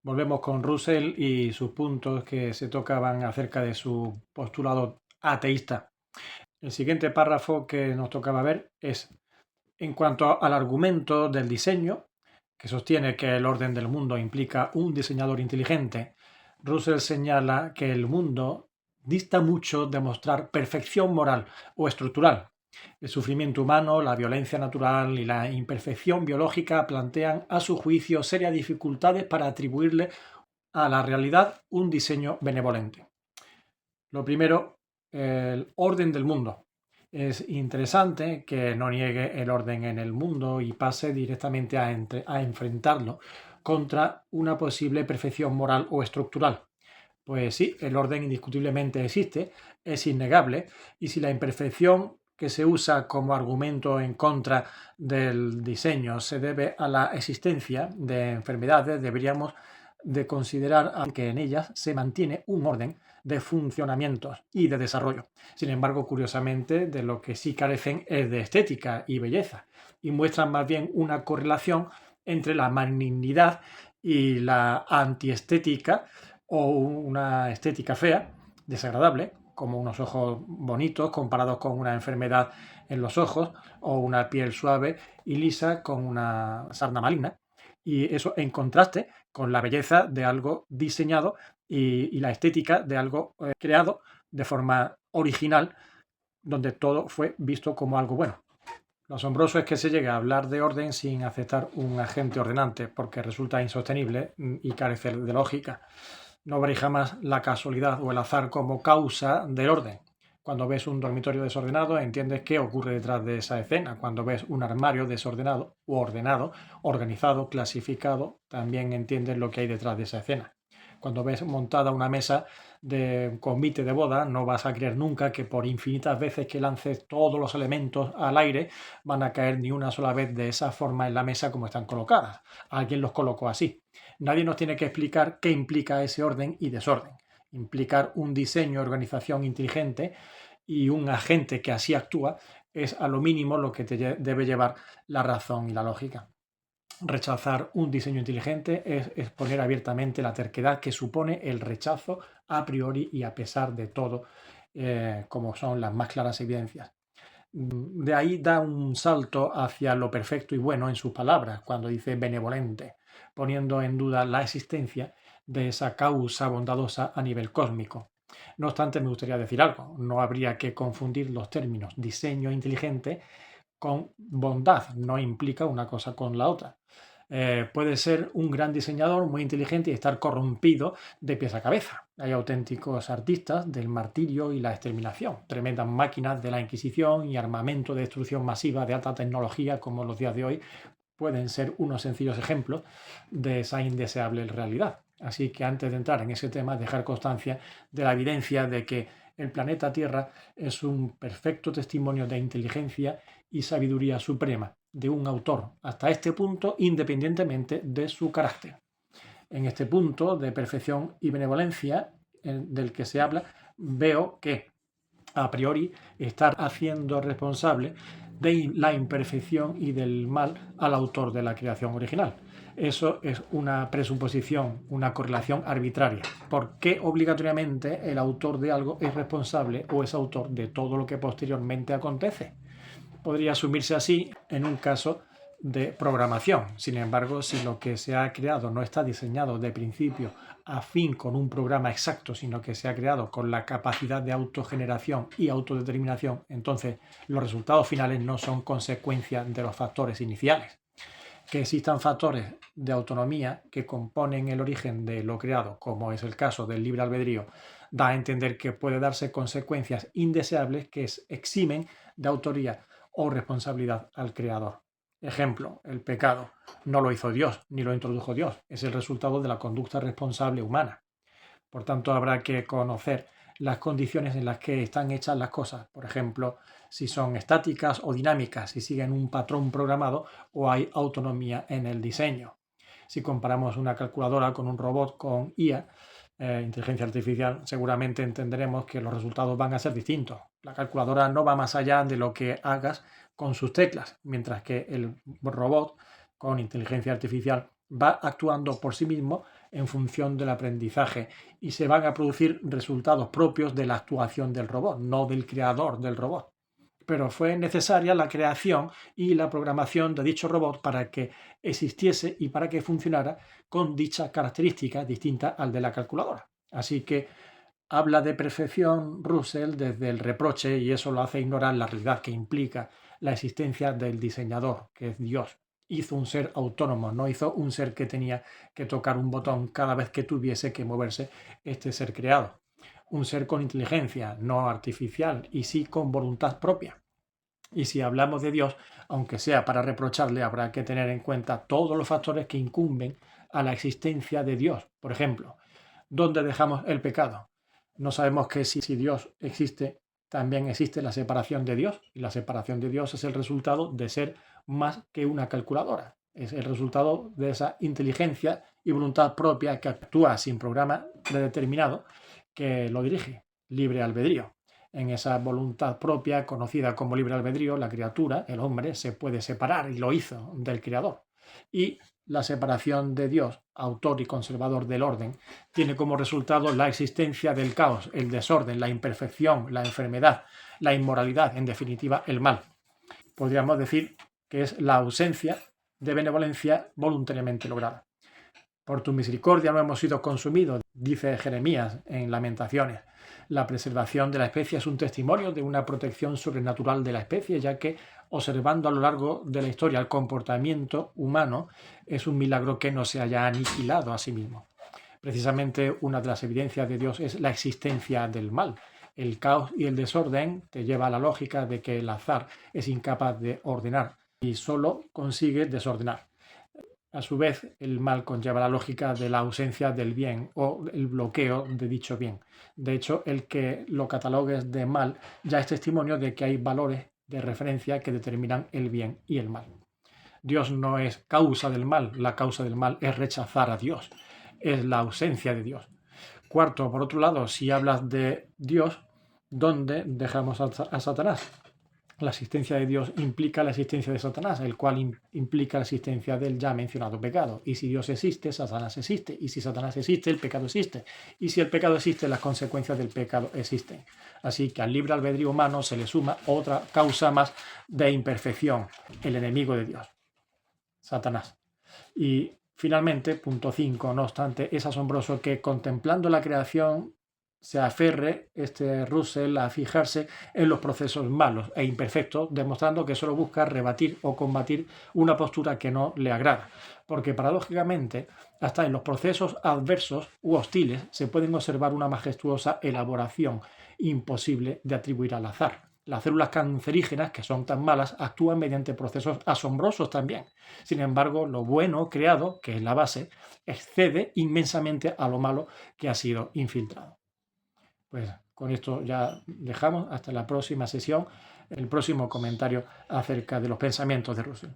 Volvemos con Russell y sus puntos que se tocaban acerca de su postulado ateísta. El siguiente párrafo que nos tocaba ver es, en cuanto al argumento del diseño, que sostiene que el orden del mundo implica un diseñador inteligente, Russell señala que el mundo dista mucho de mostrar perfección moral o estructural. El sufrimiento humano, la violencia natural y la imperfección biológica plantean a su juicio serias dificultades para atribuirle a la realidad un diseño benevolente. Lo primero, el orden del mundo. Es interesante que no niegue el orden en el mundo y pase directamente a enfrentarlo contra una posible perfección moral o estructural. Pues sí, el orden indiscutiblemente existe, es innegable, y si la imperfección que se usa como argumento en contra del diseño se debe a la existencia de enfermedades, deberíamos de considerar que en ellas se mantiene un orden de funcionamientos y de desarrollo. Sin embargo, curiosamente, de lo que sí carecen es de estética y belleza, y muestran más bien una correlación entre la malignidad y la antiestética, o una estética fea, desagradable, como unos ojos bonitos comparados con una enfermedad en los ojos, o una piel suave y lisa con una sarna maligna. Y eso en contraste con la belleza de algo diseñado y la estética de algo creado de forma original, donde todo fue visto como algo bueno. Lo asombroso es que se llegue a hablar de orden sin aceptar un agente ordenante, porque resulta insostenible y carece de lógica. No veréis jamás la casualidad o el azar como causa del orden. Cuando ves un dormitorio desordenado, entiendes qué ocurre detrás de esa escena. Cuando ves un armario desordenado o ordenado, organizado, clasificado, también entiendes lo que hay detrás de esa escena. Cuando ves montada una mesa de convite de boda, no vas a creer nunca que por infinitas veces que lances todos los elementos al aire van a caer ni una sola vez de esa forma en la mesa como están colocadas. Alguien los colocó así. Nadie nos tiene que explicar qué implica ese orden y desorden. Implicar un diseño, organización inteligente y un agente que así actúa es a lo mínimo lo que te debe llevar la razón y la lógica. Rechazar un diseño inteligente es exponer abiertamente la terquedad que supone el rechazo a priori y a pesar de todo, como son las más claras evidencias. De ahí da un salto hacia lo perfecto y bueno en sus palabras, cuando dice benevolente, poniendo en duda la existencia de esa causa bondadosa a nivel cósmico. No obstante, me gustaría decir algo, no habría que confundir los términos diseño inteligente con bondad, no implica una cosa con la otra. Puede ser un gran diseñador muy inteligente y estar corrompido de pies a cabeza. Hay auténticos artistas del martirio y la exterminación, tremendas máquinas de la Inquisición y armamento de destrucción masiva de alta tecnología como los días de hoy pueden ser unos sencillos ejemplos de esa indeseable realidad. Así que antes de entrar en ese tema, dejar constancia de la evidencia de que el planeta Tierra es un perfecto testimonio de inteligencia y sabiduría suprema de un autor hasta este punto, independientemente de su carácter. En este punto de perfección y benevolencia del que se habla, veo que a priori estar haciendo responsable de la imperfección y del mal al autor de la creación original. Eso es una presuposición, una correlación arbitraria. ¿Por qué obligatoriamente el autor de algo es responsable o es autor de todo lo que posteriormente acontece? Podría asumirse así en un caso de programación. Sin embargo, si lo que se ha creado no está diseñado de principio a fin con un programa exacto, sino que se ha creado con la capacidad de autogeneración y autodeterminación, entonces los resultados finales no son consecuencia de los factores iniciales. Que existan factores de autonomía que componen el origen de lo creado, como es el caso del libre albedrío, da a entender que puede darse consecuencias indeseables que eximen de autoría o responsabilidad al creador. Ejemplo, el pecado. No lo hizo Dios, ni lo introdujo Dios. Es el resultado de la conducta responsable humana. Por tanto, habrá que conocer las condiciones en las que están hechas las cosas. Por ejemplo, si son estáticas o dinámicas, si siguen un patrón programado o hay autonomía en el diseño. Si comparamos una calculadora con un robot con IA, inteligencia artificial, seguramente entenderemos que los resultados van a ser distintos. La calculadora no va más allá de lo que hagas con sus teclas, mientras que el robot con inteligencia artificial va actuando por sí mismo en función del aprendizaje y se van a producir resultados propios de la actuación del robot, no del creador del robot. Pero fue necesaria la creación y la programación de dicho robot para que existiese y para que funcionara con dichas características distintas al de la calculadora. Así que habla de perfección Russell desde el reproche y eso lo hace ignorar la realidad que implica la existencia del diseñador, que es Dios. Hizo un ser autónomo, no hizo un ser que tenía que tocar un botón cada vez que tuviese que moverse este ser creado. Un ser con inteligencia, no artificial, y sí con voluntad propia. Y si hablamos de Dios, aunque sea para reprocharle, habrá que tener en cuenta todos los factores que incumben a la existencia de Dios. Por ejemplo, ¿dónde dejamos el pecado? No sabemos que si Dios existe, también existe la separación de Dios. Y la separación de Dios es el resultado de ser más que una calculadora. Es el resultado de esa inteligencia y voluntad propia que actúa sin programa predeterminado que lo dirige, libre albedrío. En esa voluntad propia, conocida como libre albedrío, la criatura, el hombre, se puede separar, y lo hizo, del Creador. Y la separación de Dios, autor y conservador del orden, tiene como resultado la existencia del caos, el desorden, la imperfección, la enfermedad, la inmoralidad, en definitiva, el mal. Podríamos decir que es la ausencia de benevolencia voluntariamente lograda. Por tu misericordia no hemos sido consumidos, dice Jeremías en Lamentaciones. La preservación de la especie es un testimonio de una protección sobrenatural de la especie, ya que observando a lo largo de la historia el comportamiento humano, es un milagro que no se haya aniquilado a sí mismo. Precisamente una de las evidencias de Dios es la existencia del mal. El caos y el desorden te lleva a la lógica de que el azar es incapaz de ordenar y solo consigue desordenar. A su vez, el mal conlleva la lógica de la ausencia del bien o el bloqueo de dicho bien. De hecho, el que lo catalogues de mal ya es testimonio de que hay valores de referencia que determinan el bien y el mal. Dios no es causa del mal, la causa del mal es rechazar a Dios, es la ausencia de Dios. Cuarto, por otro lado, si hablas de Dios, ¿dónde dejamos a Satanás? La existencia de Dios implica la existencia de Satanás, el cual implica la existencia del ya mencionado pecado. Y si Dios existe, Satanás existe. Y si Satanás existe, el pecado existe. Y si el pecado existe, las consecuencias del pecado existen. Así que al libre albedrío humano se le suma otra causa más de imperfección, el enemigo de Dios, Satanás. Y finalmente, punto 5, no obstante, es asombroso que contemplando la creación se aferre Russell a fijarse en los procesos malos e imperfectos, demostrando que solo busca rebatir o combatir una postura que no le agrada. Porque paradójicamente, hasta en los procesos adversos u hostiles se pueden observar una majestuosa elaboración imposible de atribuir al azar. Las células cancerígenas, que son tan malas, actúan mediante procesos asombrosos también. Sin embargo, lo bueno creado, que es la base, excede inmensamente a lo malo que ha sido infiltrado. Pues con esto ya dejamos hasta la próxima sesión, el próximo comentario acerca de los pensamientos de Russell.